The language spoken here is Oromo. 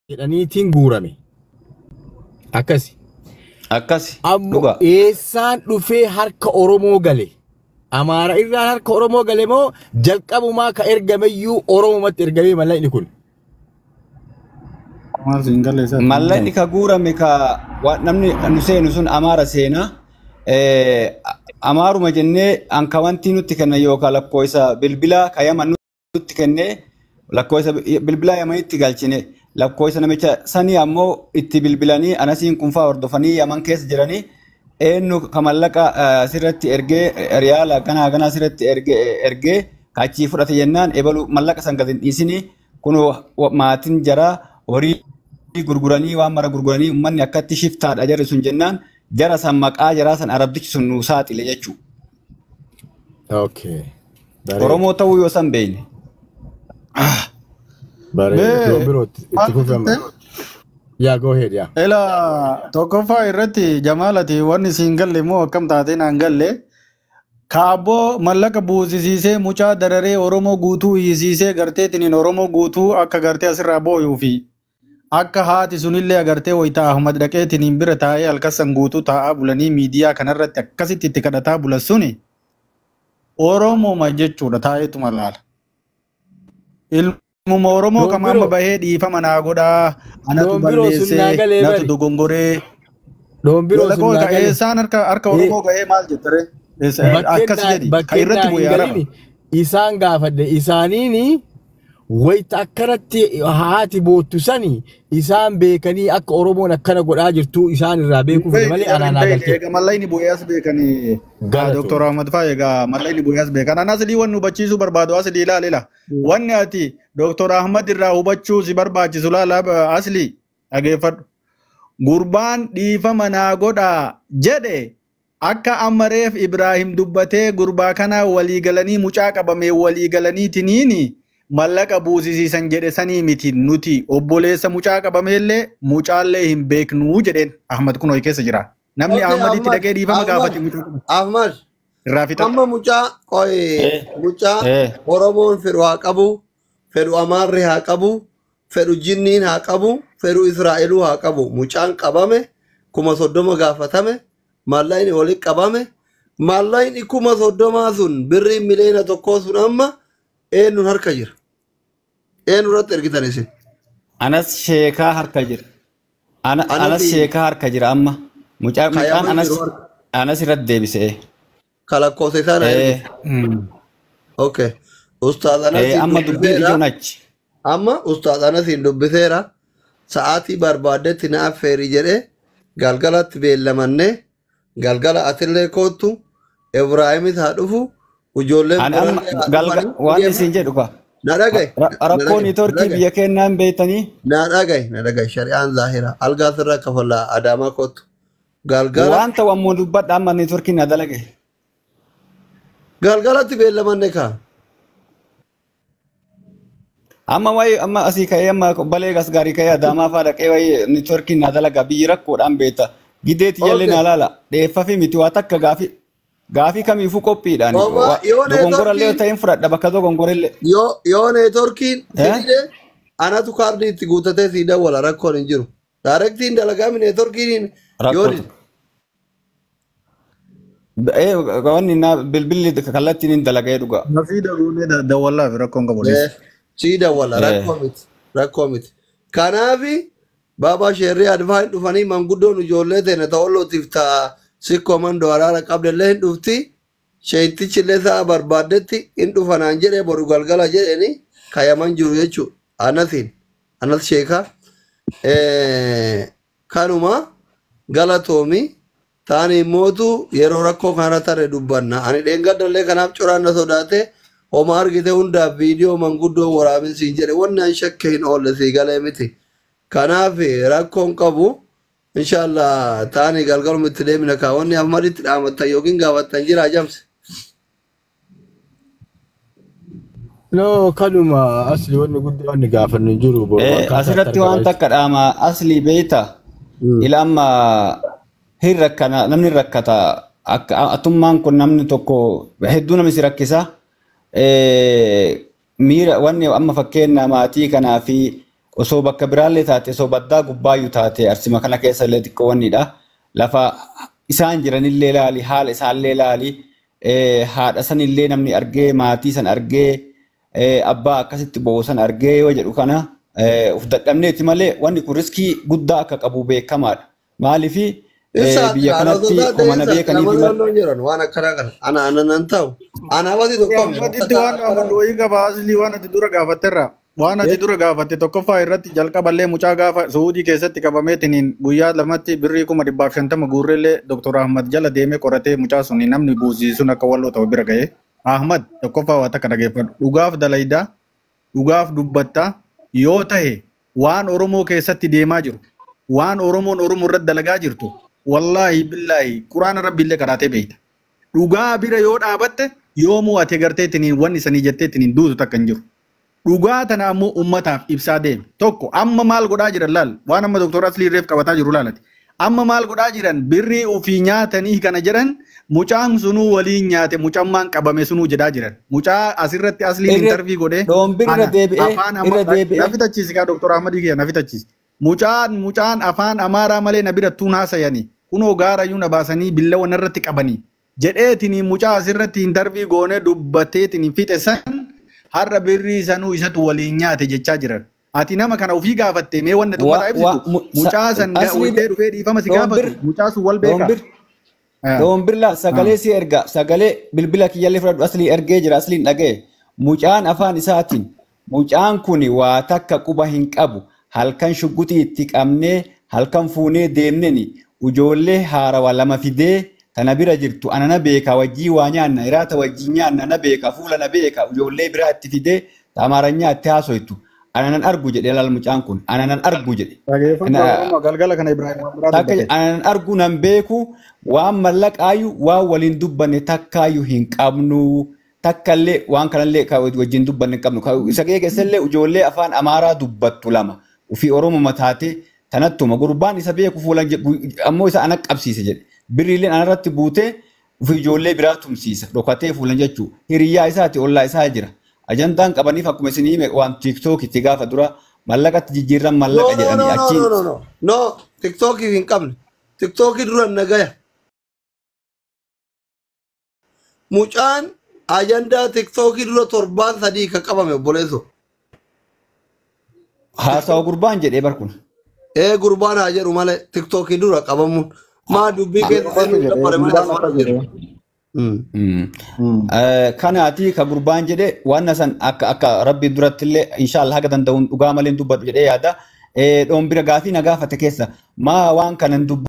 jedhaniitiin guurame. Akkasi. Akkasi. Ammoo eessaan dhufee harka Oromoo gale? Amaara irraan harka Oromoo gale moo jalqabumaa ka ergameyyuu Oromumatti ergamee mallaqni kun? Mallaqni ka guurame ka namni nu seenu sun Amaara seenaa. Amaaruma jennee anka wanti nutti kenna yookaan lakkoofsa bilbilaa ka Yaman nutti kennee lakkoofsa bilbilaa Yamanitti galchine. Lakkoofsa namicha sanii ammoo itti bilbilanii anasiin kunfaa hordofanii Yaman keessa jiranii eenyu ka mallaqa sirratti ergee riyaala ganaa sirratti ergee kaachii fudhate jennaan ebalu mallaqa san gadi hin dhiisini kun maatiin jaraa horii gurguranii waan mara gurguranii uummanni akkatti shiftaadha jarri sun jennaan jara san maqaa jaraa san arabdichi sun nu saaxile jechuudha. Okay. Oromoo ta'uu yoo san beeyne. Yeah, go ahead, yeah. Ela tokkoffaa irratti Jamaalati wanni siin galle moo akkam taatee naan galle kaaboo mallaqa buusisiisee mucaa dararee Oromoo guutuu hiisiisee garteetiniin Oromoo guutuu akka gartee asirraa booyuu fi akka haati sunillee agartee wayita Ahmad dhaqeetiniin bira taa'ee halkasan guutuu taa'aa bulanii miidiyaa kanarratti akkasitti itti kadhataa bulan suni Oromooma jechuudha taa'eetuma laala. Ilmuma Oromoo kama amma bahee dhiifama naa godhaa anatu balleessee natu dogongoree Doombiroo eessaan harka Oromoo gahee maal jettare akkas jedhi kan irratti bu'ee araba isaan gaafadhe isaaniini wayita akkanatti haati boottu sani isaan beekanii akka Oromoon akkana godhaa jirtu isaan irraa beekuuf malee anaan agartee. Egaa mallayni bu'ee as beekanii Dr. Ahmad Faa egaa mallayni bu'ee as beekan anaa silii wanni hubachiisuu barbaadu asli ilaalela wanni ati Dr. Ahmad irraa hubachuu si barbaachisu laala asli dhageeffadhu gurbaan dhiifama naa godhaa jedhe akka ammareef Ibrahim dubbatee gurbaa kana walii galanii mucaa qabamee walii galanii tiniini mallaqa buusisiisan jedhe sanii miti nuti obboleessa mucaa qabameellee mucaallee hin beeknuu jedheen Ahmad kun ho'i keessa jira namni Ahmaditti dhaqee dhiifama gaafate Ahmad amma mucaa Oromoon fedhu haa qabu fedhu Amaarri haa qabu fedhu Jinniin haa qabu fedhu Israa'eluu haa qabu mucaan qabame 30 gaafatame mallayni walitti qabame mallayni 30 sun birrii miliyoona tokkoo sun amma eenyuun harka jira eenyu irratti ergitan isin anas sheekaa harka jira anas sheekaa harka jira amma mucaan anas irratti deebisee kalakkoofsa isaan okay ustaaz anas amma dubbii ijoon achi amma ustaaz anas hin dubbiseera sa'aatii barbaadetti na affeeri jedhee galgalatti beellamannee galgala atillee koottu Ibraahimis haa dhufu ijoolleen waan isin jedhu ka rakkoon Itoophiyaa biyya kennaan beektanii na dhagaye shari'aan zaahira algaa sirra kafallaa adaamaa koottu galgala waan ta'u ammoo dubbadha amma Itoophiyaa na dalage galgalatti beellamanne ka amma wayi amma asii ka'ee amma balee gas gaarii ka'ee adaamaa fa'aa dhaqee wayi Itoophiyaa na dalaga biyyi rakkoodhaan beekta gideetti jallee na laala dheeffafi miti waa takka gaafii kamiifuu qophiidhaan dogongorallee ta'een fudhadha bakka dogongorallee yoo neetworkiin fidide anatu kaardii itti guutatee sii dawwala rakkoon hin jiru daarektiin dalagaami neetworkiin wanni bilbilli kallattiin hin dalagee dhugaa nafii daguunee dawwallaaf rakkoon qabu sii dawwala rakkoo miti kanaafi baabaa sheerrii advaa hin dhufanii manguddoon ijoollee teene ta'ollootiif ta'a Sikko mandoo araara qabdallee hin dhufti sheeytichillee sa'a barbaaddetti hin dhufanaan jedhee boru galgala jedheni kayaman jiru jechuudha. Anas sheekaa kanuma galatoomi taani immootu yeroo rakkoo kana tare dubbanna ani dheengaddallee kanaaf coraan na sodaate homa argite hundaaf viidiyoo manguddoon waraabinsiin jedhe wanni an shakke hin oolle sii galee miti kanaaf rakkoon qabu. Inshallah taani galgalum itti deemina ka wanni Ahmaditti dhaamattan yookiin gaafattan jira jamse. No kanuma asli wanni guddaa wanni gaafannu jiru asirratti waan takka dhaama asli beeta ila amma hin rakkana namni rakkata atummaan kun namni tokko hedduu namni si rakkisa miira wanni amma fakkeenya maatii kanaa fi osoo bakka biraallee taate osoo baddaa gubbaayyuu taate arsima kana keessa illee xiqqoowwanidha. Lafa isaan jiranillee ilaali haala isaanillee ilaali haadha sanillee namni argee maatii san argee abbaa akkasitti boosan argee yoo jedhu kana uf dadhabneeti malee wanni kun riskii guddaa akka qabu beekamaadha. Maaliifi biyya kanatti mana beekaniif waan akkana kana ana nan ta'u ana wati tokko waan wayii gaba asli waan ati dura gaafatterra waan ati dura gaafatte tokkoffaa irratti jalqaballee mucaa gaafa Suudii keessatti qabameetiniin guyyaa lamatti birrii 150 guurreellee Dr. Ahmad jala deemee qoratee mucaa sun namni buusiisuun akka walloo ta'u bira ga'ee Ahmad tokkoffaa waan takka dhageeffadhu dhugaaf dalaydaa dhugaaf dubbattaa yoo ta'e waan Oromoo keessatti deemaa jiru waan Oromoon Oromoo irratti dalagaa jirtu wallahi billahi Quraana rabbiillee karaatee beeyta. Dhugaa bira yoo dhaabatte yoomuu ati garteetiniin wanni sanii jetteetiniin duutu takka hin jiru. Dhugaa tana ammoo ummataaf ibsaa deeme. Tokko amma maal godhaa jiran laal waan amma Dr. Aslii Reef qabataa jiru laalati. Amma maal godhaa jiran birrii ofii nyaatanii kana jiran mucaan sunuu waliin nyaate mucammaan qabame sunuu jedhaa jiran. Mucaa asirratti Asliin intervii godhee nafitachiisi kaa Dr. Ahmadii kiyya nafitachiisi. Mucaan afaan Amaaraa malee na birattuun haasayanii kunoo gaarayyuu na baasanii billa wanarratti qabanii jedheetini mucaa asirratti intervii goonee dubbateetini fixe san har'a birrii sanuu isatu waliin nyaate jechaa jiran. Ati nama kana ofii gaafatte mee wanna xummataa ibsitu mucaa san wayitee dhufee dhiifama si gaafatu mucaa sun wal beeka. Doombirla sagalee si erga sagalee bilbila kiyyallee fudhadhu Aslii ergee jira Asliin dhagee mucaan afaan isaatiin mucaan kun waa takka quba hin qabu. Halkan shuggutii itti qabnee halkan fuunee deemneni ijoollee haarawaa lama fidee tana bira jirtu ana na beeka wajjii waa nyaanna iraata wajjii nyaanna na beeka fuula na beeka ijoollee biraa itti fidee Amaaranyaa itti haasoytu ana nan argu jedhe laal mucaan kun ana nan argu jedhe. Galgala kana Ibrahim ana nan argu nan beeku waan mallaqaayyuu waan waliin dubbanne takkaayyuu hin qabnu. Takkallee waan kanallee wajjin dubbanne hin qabnu. Isa keessallee ijoollee afaan Amaaraa dubbattu lama. Ufii Oromoo mataate tanattuma gurbaan isa beeku fuulan ammoo isa ana qabsiise jedhe. Birriileen anarratti buutee ufii ijoollee biraa tumsiisa. Dhokatee fuulan jechuu hiriyyaa isaati ollaa isaa jira. Ajandaan qabaniif akkuma isin hime waan TikTok itti gaafa dura mallaqatti jijjiirran mallaqa jedhanii achiin. No TikTok hin qabne. TikTok dura nagaya. Mucaan ajandaa TikTok dura 7 kan qabame obboleessoo. Haasawa gurbaan jedhee barkun. Gurbaan haa jedhu malee TikTok dura qabamuun maa dubbii keessa kanaati ka gurbaan jedhe waan san akka rabbi durattillee inshallah haga danda'uun dhugaa malee dubbadhu jedhee yaada. Doombira gaafii na gaafate keessa maa waan kanan dubbu